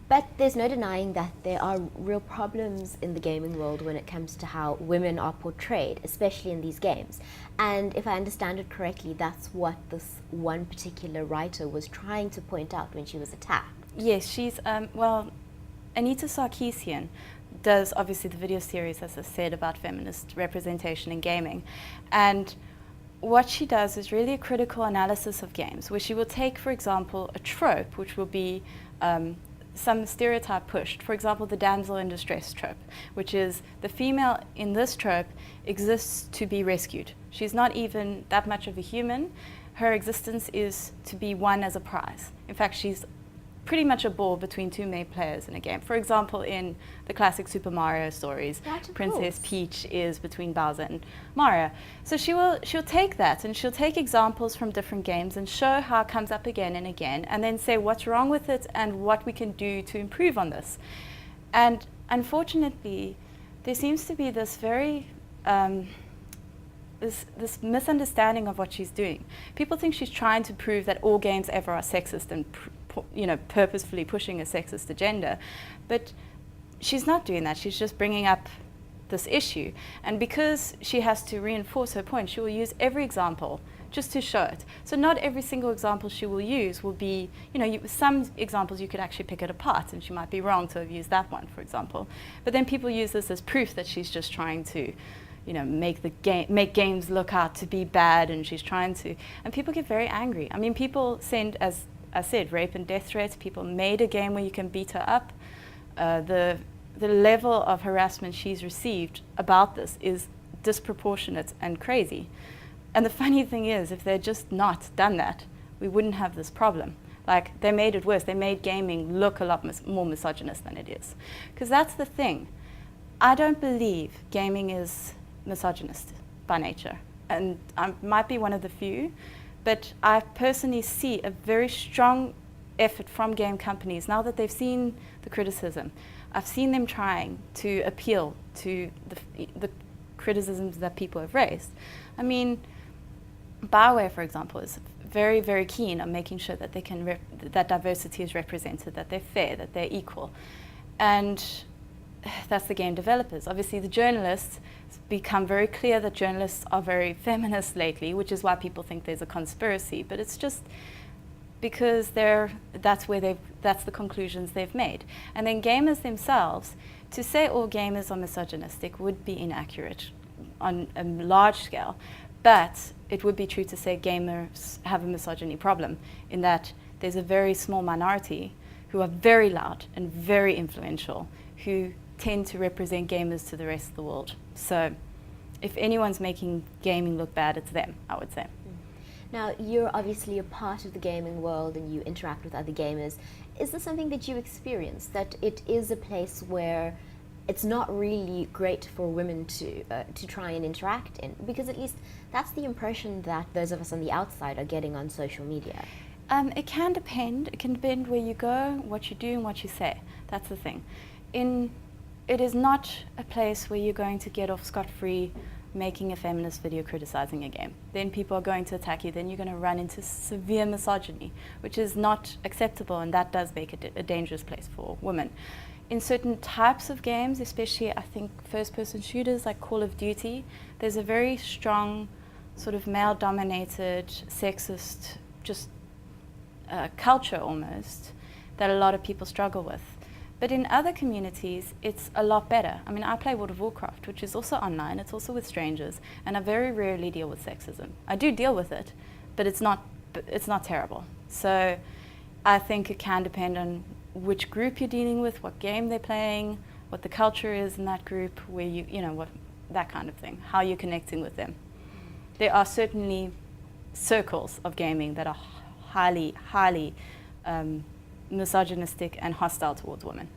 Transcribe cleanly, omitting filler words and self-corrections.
But there's no denying that there are real problems in the gaming world when it comes to how women are portrayed, especially in these games. And if I understand it correctly, that's what this one particular writer was trying to point out when she was attacked. Yes, she's, well, Anita Sarkeesian does obviously the video series, as I said, about feminist representation in gaming. And what she does is really a critical analysis of games, where she will take, for example, a trope, which will be some stereotype pushed. For example, the damsel in distress trope, which is the female in this trope exists to be rescued. She's not even that much of a human. Her existence is to be won as a prize. In fact, she's pretty much a ball between two main players in a game. For example, in the classic Super Mario stories, Princess Peach is between Bowser and Mario. So she'll take that and she'll take examples from different games and show how it comes up again and again, and then say what's wrong with it and what we can do to improve on this. And unfortunately, there seems to be this very this misunderstanding of what she's doing. People think she's trying to prove that all games ever are sexist and purposefully pushing a sexist agenda, but she's not doing that. She's just bringing up this issue, and because she has to reinforce her point, she will use every example just to show it. So not every single example she will use will be, some examples you could actually pick it apart, and she might be wrong to have used that one, for example. But then people use this as proof that she's just trying to make games look out to be bad, and she's trying to, and people get very angry. I mean, people send, as I said, rape and death threats. People made a game where you can beat her up. The level of harassment she's received about this is disproportionate and crazy. And the funny thing is, if they'd just not done that, we wouldn't have this problem. Like, they made it worse. They made gaming look a lot more misogynist than it is. Because that's the thing. I don't believe gaming is misogynist by nature. And I might be one of the few, but I personally see a very strong effort from game companies, now that they've seen the criticism. I've seen them trying to appeal to the criticisms that people have raised. I mean, BioWare, for example, is very, very keen on making sure that that diversity is represented, that they're fair, that they're equal. And that's the game developers. Obviously, the journalists, it's become very clear that journalists are very feminist lately, which is why people think there's a conspiracy. But it's just because that's the conclusions they've made. And then gamers themselves, to say all gamers are misogynistic would be inaccurate on a large scale. But it would be true to say gamers have a misogyny problem, in that there's a very small minority who are very loud and very influential, who tend to represent gamers to the rest of the world. So if anyone's making gaming look bad, it's them, I would say. Now, you're obviously a part of the gaming world and you interact with other gamers. Is this something that you experience, that it is a place where it's not really great for women to try and interact in? Because at least that's the impression that those of us on the outside are getting on social media. It can depend. It can depend where you go, what you do, and what you say. That's the thing. It is not a place where you're going to get off scot-free making a feminist video criticizing a game. Then people are going to attack you. Then you're going to run into severe misogyny, which is not acceptable, and that does make it a dangerous place for women. In certain types of games, especially I think first-person shooters like Call of Duty, there's a very strong sort of male-dominated, sexist, just culture almost, that a lot of people struggle with. But in other communities, it's a lot better. I mean, I play World of Warcraft, which is also online, it's also with strangers, and I very rarely deal with sexism. I do deal with it, but it's not terrible. So I think it can depend on which group you're dealing with, what game they're playing, what the culture is in that group, where that kind of thing, how you're connecting with them. There are certainly circles of gaming that are highly misogynistic and hostile towards women.